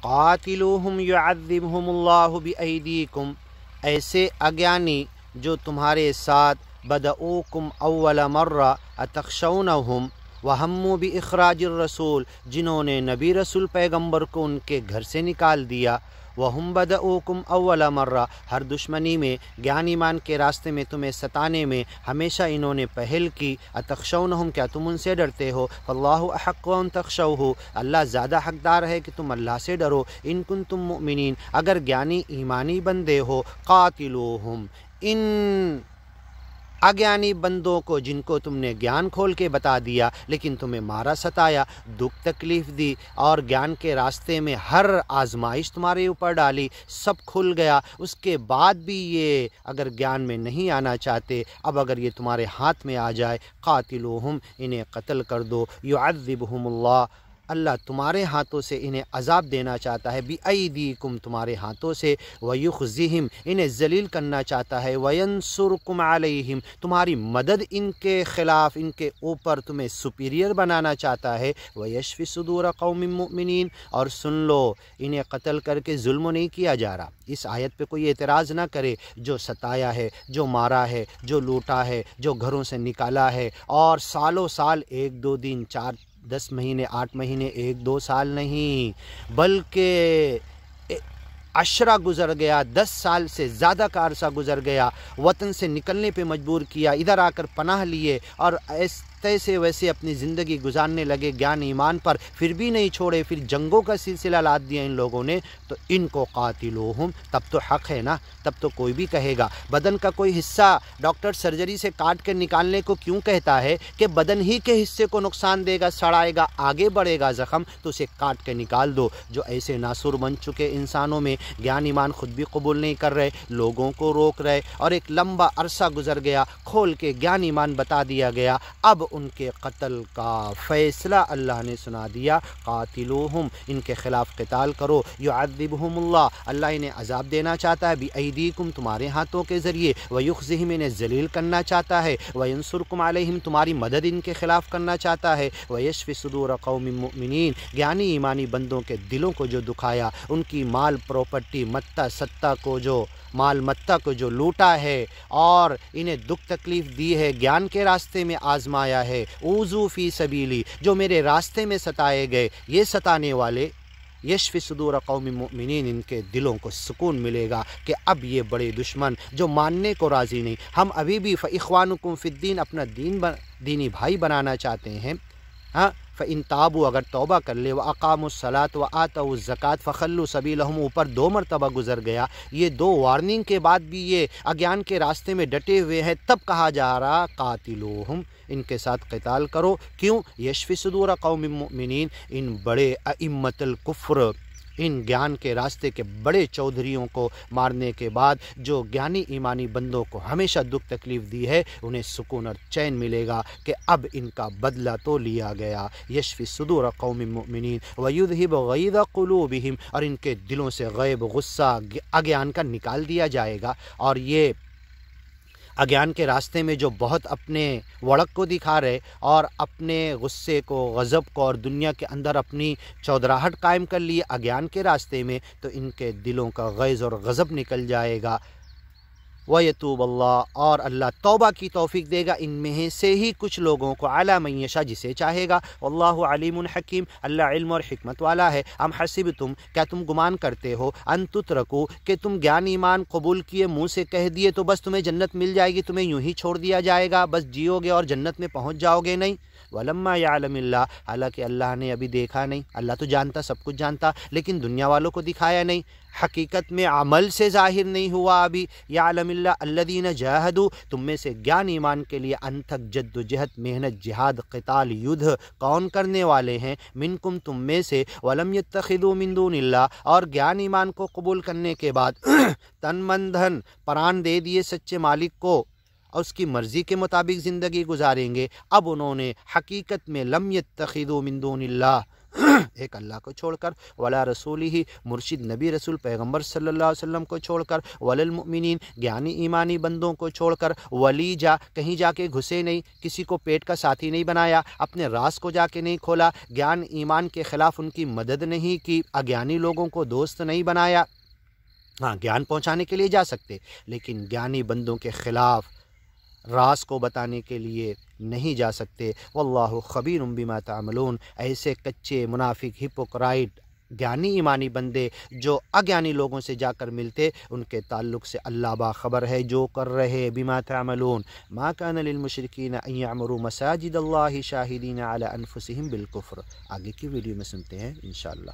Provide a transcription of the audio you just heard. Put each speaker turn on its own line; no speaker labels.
قاتلوہم یعذبہم اللہ بایدیکم، ایسے اگیانی جو تمہارے ساتھ بدعوکم اول مرہ اتخشونہم وہموا باخراج الرسول، جنہوں نے نبی رسول پیغمبر کو ان کے گھر سے نکال دیا، وہم بدعوکم اول مرہ، ہر دشمنی میں گیان ایمان کے راستے میں تمہیں ستانے میں ہمیشہ انہوں نے پہل کی، اتخشونہم، کیا تم ان سے ڈرتے ہو؟ فاللہ احق ان تخشوہ، اللہ زیادہ حقدار ہے کہ تم اللہ سے ڈرو، ان کنتم مؤمنین، اگر گیانی ایمانی بندے ہو، قاتلوہم، ان اگیانی بندوں کو جن کو تم نے گیان کھول کے بتا دیا لیکن تمہیں مارا ستایا، دکھ تکلیف دی اور گیان کے راستے میں ہر آزمائش تمہارے اوپر ڈالی، سب کھل گیا، اس کے بعد بھی یہ اگر گیان میں نہیں آنا چاہتے، اب اگر یہ تمہارے ہاتھ میں آ جائے، قاتلوہم، انہیں قتل کر دو، یعذبہم اللہ، اللہ تمہارے ہاتھوں سے انہیں عذاب دینا چاہتا ہے، بِأَيْدِيكُمْ، تمہارے ہاتھوں سے، وَيُخْزِهِمْ، انہیں ذلیل کرنا چاہتا ہے، وَيَنْصُرْكُمْ عَلَيْهِمْ، تمہاری مدد ان کے خلاف، ان کے اوپر تمہیں سپیریئر بنانا چاہتا ہے، وَيَشْفِ صُدُورَ قَوْمٍ مُؤْمِنِينَ، اور سن لو انہیں قتل کر کے ظلم نہیں کیا جا رہا، اس آیت پہ کوئی اعتراض نہ کرے، جو ستایا ہے، جو مارا ہے، جو لوٹا ہے، جو گھروں سے نکالا ہے، اور سالوں سال، 1 2 دن 4 10 مہینے 8 مہینے 1 2 سال نہیں، بلکہ عشرہ گزر گیا، 10 سال سے زیادہ کا عرصہ گزر گیا، وطن سے نکلنے پہ مجبور کیا، ادھر آ کر پناہ لیے اور ایسے ویسے اپنی زندگی گزارنے لگے گیان ایمان پر، پھر بھی نہیں چھوڑے، پھر جنگوں کا سلسلہ لاد دیا ان لوگوں نے، تو ان کو قاتلوہم، تب تو حق ہے نا، تب تو کوئی بھی کہے گا، بدن کا کوئی حصہ ڈاکٹر سرجری سے کاٹ کر نکالنے کو کیوں کہتا ہے کہ بدن ہی کے حصے کو نقصان دے گا، سڑائے گا، آگے بڑھے گا زخم، تو اسے کاٹ کے نکال دو۔ جو ایسے ناسور بن چکے انسانوں میں گیان ایمان خود بھی قبول نہیں کر رہے، لوگوں کو روک رہے، اور ایک لمبا عرصہ گزر گیا، کھول کے گیان ایمان بتا دیا گیا، اب ان کے قتل کا فیصلہ اللہ نے سنا دیا، قاتلوہم، ان کے خلاف قتال کرو، یعذبہم اللہ، اللہ انہیں عذاب دینا چاہتا ہے، بِأَيْدِيكُمْ، تمہارے ہاتھوں کے ذریعے، وَيُخْزِهِمْ، انہیں ذلیل کرنا چاہتا ہے، وَيَنْصُرْكُمْ عَلَيْهِمْ، تمہاری مدد ان کے خلاف کرنا چاہتا ہے، وَيَشْفِ صُدُورَ قَوْمٍ مُؤْمِنِينَ، گیانی ایمانی بندوں کے دلوں کو جو دکھایا، ان کی مال پراپرٹی متہ ستہ کو جو مال متہ کو جو لوٹا ہے اور انہیں دکھ تکلیف دی ہے، گیان کے راستے میں آزمایا ہے، اوذوا فی سبیلی، جو میرے راستے میں ستائے گئے، یہ ستانے والے، یشفی صدور قوم مؤمنین، ان کے دلوں کو سکون ملے گا کہ اب یہ بڑے دشمن جو ماننے کو راضی نہیں، ہم ابھی بھی فاخوانکم فی الدین، اپنا دینی بھائی بنانا چاہتے ہیں، ہاں، فَإِن تَابُوا، اگر توبہ کر لے، وَأَقَامُوا الصَّلَاةَ وَآتَوُا الزَّكَاةَ فَخَلُّوا سَبِيلَهُمْ، اوپر 2 مرتبہ گزر گیا، یہ 2 وارننگ کے بعد بھی یہ اگیان کے راستے میں ڈٹے ہوئے ہیں، تب کہا جا رہا قاتلوہم، ان کے ساتھ قتال کرو، کیوں؟ یشفی صدور قوم مؤمنین، ان بڑے ائمۃ الکفر، ان گیان کے راستے کے بڑے چودھریوں کو مارنے کے بعد جو گیانی ایمانی بندوں کو ہمیشہ دکھ تکلیف دی ہے، انہیں سکون اور چین ملے گا کہ اب ان کا بدلہ تو لیا گیا، یشفی صدور قوم مؤمنین ویذہب غیظ قلوبہم، اور ان کے دلوں سے غیب، غصہ، اگیان کا نکال دیا جائے گا، اور یہ اگیان کے راستے میں جو بہت اپنے وڑک کو دکھا رہے اور اپنے غصے کو، غضب کو، اور دنیا کے اندر اپنی چودراہٹ قائم کر لیے اگیان کے راستے میں، تو ان کے دلوں کا غیظ اور غضب نکل جائے گا، وَيَتُوبَ اللَّهُ، اور اللہ توبہ کی توفیق دے گا ان میں سے ہی کچھ لوگوں کو، عَلَىٰ مَن یشاء، جسے چاہے گا، وَاللَّهُ عَلِیمٌ حکیم، اللہ علم اور حکمت والا ہے۔ ام حسبتم، کیا تم گمان کرتے ہو، ان تترکو، کہ تم گیان ایمان قبول کیے، منہ سے کہہ دیے تو بس تمہیں جنت مل جائے گی، تمہیں یوں ہی چھوڑ دیا جائے گا، بس جیو گے اور جنت میں پہنچ جاؤ گے؟ نہیں، وَلَمَّا يَعْلَمِ اللَّهُ، حالانکہ اللہ نے ابھی دیکھا نہیں، اللہ تو جانتا، سب کچھ جانتا، لیکن دنیا والوں کو دکھایا نہیں، حقیقت میں عمل سے ظاہر نہیں ہوا ابھی، یعلم اللہ الذین جاہدوا، تم میں سے گیان ایمان کے لیے ان تک جد و جہد، محنت، جہاد، قتال، یدھ کون کرنے والے ہیں، منکم، تم میں سے، ولم یتخذوا من دون اللہ، اور گیان ایمان کو قبول کرنے کے بعد تن من دھن، پران دے دیے سچے مالک کو، اور اس کی مرضی کے مطابق زندگی گزاریں گے، اب انہوں نے حقیقت میں لم یتخذوا من دون اللہ ایک اللہ کو چھوڑ کر، ولا رسول ہی مرشد نبی رسول پیغمبر صلی اللہ علیہ وسلم کو چھوڑ کر، وللمؤمنین گیانی ایمانی بندوں کو چھوڑ کر، ولی جا کہیں جا کے گھسے نہیں، کسی کو پیٹ کا ساتھی نہیں بنایا، اپنے راز کو جا کے نہیں کھولا، گیان ایمان کے خلاف ان کی مدد نہیں کی، اگیانی لوگوں کو دوست نہیں بنایا۔ ہاں گیان پہنچانے کے لیے جا سکتے، لیکن گیانی بندوں کے خلاف راز کو بتانے کے لیے نہیں جا سکتے۔ واللہ خبیر بما تعملون، ایسے کچے منافق ہپوکرائٹ گیانی ایمانی بندے جو اگیانی لوگوں سے جا کر ملتے، ان کے تعلق سے اللہ باخبر ہے جو کر رہے۔ بما تعملون ما کان للمشرکین ان یعمروا مساجد اللہ شاہدین علی انفسہم بالکفر۔ آگے کی ویڈیو میں سنتے ہیں انشاءاللہ۔